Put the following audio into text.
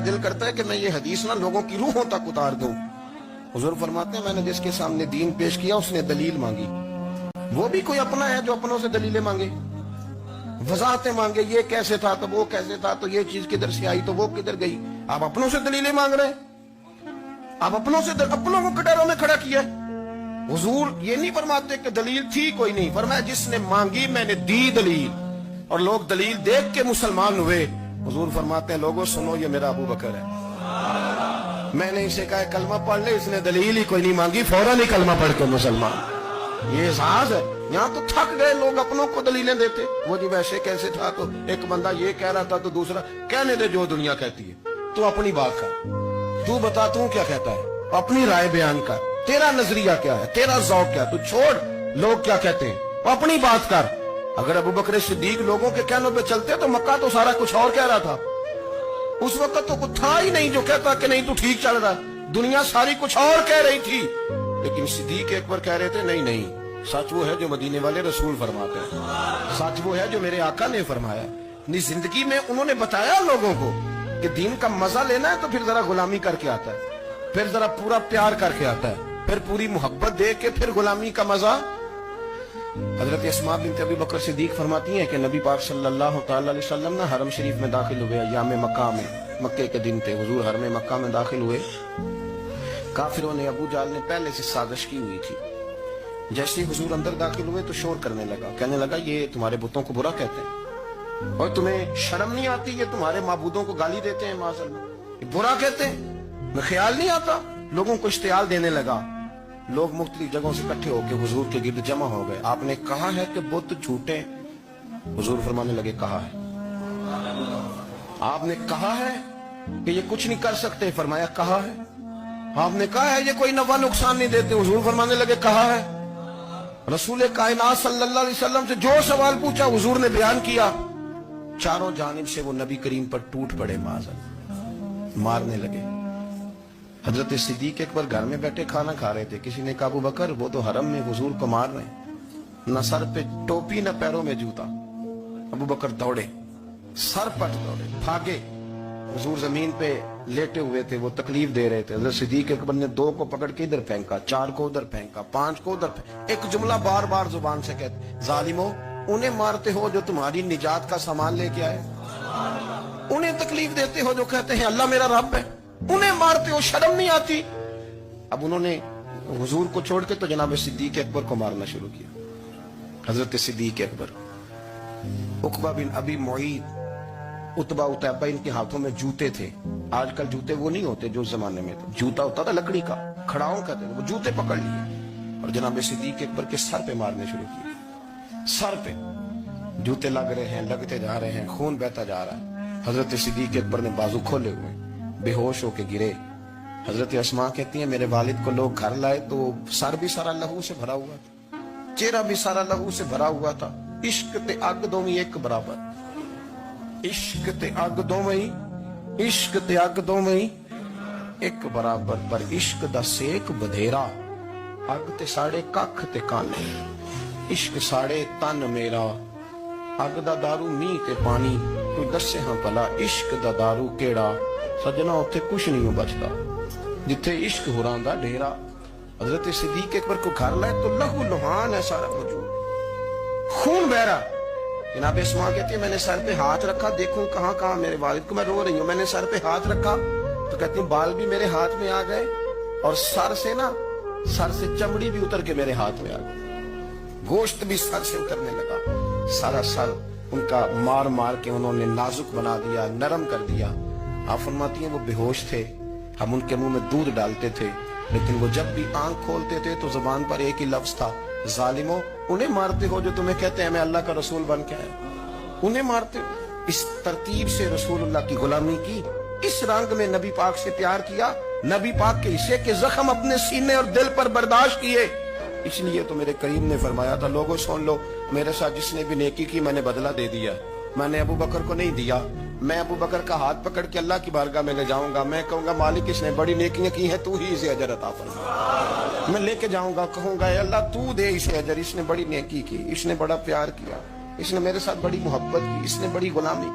दिल करता है कि मैं ये हदीस ना लोगों की रूहों तक उतार दूं। हुजूर फरमाते हैं मैंने जिसके सामने दीन पेश किया उसने दलील मांगी, वो भी कोई अपना है जो अपनों से दलीलें मांगे, वजाहतें मांगे, ये कैसे था तो वो कैसे था, तो ये चीज किधर से आई तो वो किधर गई। आप अपनों से दलीलें मांग रहे हैं, आप अपनों को कटारों में खड़ा किया। हुजूर ये नहीं फरमाते कि दलील थी कोई नहीं, फरमाया जिसने मांगी मैंने दी दलील, और लोग दलील देख के मुसलमान हुए। हुजूर फरमाते हैं लोगों सुनो ये मेरा अबू बकर है, मैंने इसे कहा कलमा पढ़ ले, इसने दलील ही कोई नहीं मांगी, फौरन ही कलमा पढ़ के मुसलमान। ये एहसास है। यहाँ तो थक गए लोग अपनों को दलीलें देते, वो जी वैसे कैसे था, तो एक बंदा ये कह रहा था तो दूसरा कहने दे जो दुनिया कहती है, तू अपनी बात कर, तू बता तू क्या कहता है, अपनी राय बयान कर, तेरा नजरिया क्या है, तेरा ज़ौक़ क्या, तू छोड़ लोग क्या कहते हैं, अपनी बात कर। अगर अबू बकर सिद्दीक लोगों के कहनों पे चलते तो मक्का तो सारा कुछ और कह रहा था। उस वक्त तो कुछ था ही नहीं जो कहता कि नहीं तू ठीक चल रहा, दुनिया सारी कुछ और कह रही थी। लेकिन सिद्दीक एक बार कह रहे थे नहीं नहीं, सच वो है जो मदीने वाले रसूल फरमाते हैं, सच वो है जो मेरे आका ने फरमाया। अपनी जिंदगी में उन्होंने बताया लोगों को कि दीन का मजा लेना है तो फिर जरा गुलामी करके आता है, फिर जरा पूरा प्यार करके आता है, फिर पूरी मोहब्बत दे के फिर गुलामी का मजा। हजरत अस्मा बिन्त अबी बकर सिद्दीक फरमाती हैं कि नबी पाक सल्लल्लाहु अलैहि वसल्लम ना हरम शरीफ में दाखिल हुए, अय्याम मक्का में, मक्के के दिन थे, हुजूर हरम मक्का में दाखिल हुए। काफिरों ने, अबू जाल ने पहले से साजिश की हुई थी। जैसे ही हुजूर अंदर दाखिल हुए तो शोर करने लगा, कहने लगा ये तुम्हारे बुतों को बुरा कहते हैं और तुम्हें शर्म नहीं आती, ये तुम्हारे माबूदों को गाली देते हैं, माज़अल्लाह ये बुरा कहते हैं, मैं ख्याल नहीं आता। लोगों को इश्तियाल देने लगा, लोग मुख्तलिफ जगहों से इकट्ठे होकर हुजूर के गिर्द जमा हो गए। आपने कहा है कि बुत झूठे, हुजूर फरमाने लगे कहा है। आपने कहा है कि ये कुछ नहीं कर सकते, फरमाया कहा है। आपने कहा है ये कोई नफा नुकसान नहीं देते, हुजूर फरमाने लगे कहा है। रसूल कायनात सल्लल्लाहु अलैहि वसल्लम से जो सवाल पूछा हुजूर ने बयान किया। चारों जानिब से वो नबी करीम पर टूट पड़े, माज़अल्लाह मारने लगे। हजरत सिद्दीक एक बार घर में बैठे खाना खा रहे थे, किसी ने कहा अबू बकर वो तो हरम में हुजूर को मार रहे हैं, न सर पे टोपी न पैरों में जूता। अबू बकर दौड़े, सर पट दौड़े, भागे। हुजूर जमीन पे लेटे हुए थे, वो तकलीफ दे रहे थे। हजरत सिद्दीक एक बार ने 2 को पकड़ के इधर फेंका, 4 को उधर फेंका, 5 को उधर फेंका। एक जुमला बार बार जुबान से कहते, जालिमो उन्हें मारते हो जो तुम्हारी निजात का सामान लेके आए, उन्हें तकलीफ देते हो जो कहते हैं अल्लाह मेरा रब है, उन्हें मारते हो, शर्म नहीं आती। अब उन्होंने हुजूर को छोड़ के तो जनाब सिद्दीक अकबर को मारना शुरू किया। हजरत सिद्दीक अकबर, उकबा बिन अबी मुईद, उतबा उतैबा इनके हाथों में जूते थे। आजकल जूते वो नहीं होते जो जमाने में थे, जूता होता था लकड़ी का, खड़ाओं का थे, वो जूते पकड़ लिए और जनाब सिद्दीक अकबर के सर पे मारने शुरू किए। सर पे जूते लग रहे हैं, लगते जा रहे हैं, खून बहता जा रहा है। हजरत सिद्दीक अकबर ने बाजू खोले हुए बेहोश होके गिरे। हजरत अस्मा कहती है मेरे वालिद को लोग घर लाए तो सर भी सारा लहू से भरा हुआ था, चेहरा भी सारा लहू से भरा हुआ था। इश्क ते अग दोवें एक बराबर, इश्क ते अग दोवें, इश्क ते अग दोवें एक बराबर, पर इश्क दा सेक बधेरा, अग ते साढ़े कख ते काने, इश्क साढ़े तन मेरा, अग दा दारू मीह ते पानी, कोई दसे हाँ भला इश्क दा दारू केड़ा, सजना उत्थे कुछ नहीं बचता जिथे इश्क हुरां दा डेरा। हजरत सिद्दीक अकबर को घर लाए तो लहू लुहान है सारा मौजूद, खून बह रहा। जनाब अस्मा कहती है मैंने सर पे हाथ रखा, देखूं कहाँ कहाँ मेरे वालिद को, मैं रो रही हूँ, मैंने सर पे हाथ रखा तो कहती हूँ बाल भी मेरे हाथ में आ गए और सर से चमड़ी भी उतर के मेरे हाथ में आ गई, गोश्त भी सर से उतरने लगा। सारा सर उनका मार मार के उन्होंने नाजुक बना दिया, नरम कर दिया। आप फरमाती हैं वो बेहोश थे, हम उनके मुंह में दूध डालते थे, लेकिन वो जब भी आंख खोलते थे तो जुबान पर एक ही लफ्ज था, जालिमो उन्हें मारते हो जो तुम्हें कहते हैं मैं अल्लाह का रसूल बन के आया, उन्हें मारते हो। इस तरतीब से रसूलुल्लाह की गुलामी की, इस रंग में नबी पाक से प्यार किया, नबी पाक के हिस्से के जख्म अपने सीने और दिल पर बर्दाश्त किए। इसलिए तो मेरे करीम ने फरमाया था लोगों सुन लो, मेरे साथ जिसने भी नेकी की मैंने बदला दे दिया। मैंने अबू बकर को नहीं दिया, मैं अबू बकर का हाथ पकड़ के अल्लाह की बारगाह में ले जाऊंगा, मैं कहूंगा मालिक इसने बड़ी नेकियां की है, तू ही इसे अजर अता फरमा। मैं लेके जाऊंगा, कहूंगा अल्लाह तू दे इसे अजर, इसने बड़ी नेकी की, इसने बड़ा प्यार किया, इसने मेरे साथ बड़ी मोहब्बत की, इसने बड़ी गुलामी।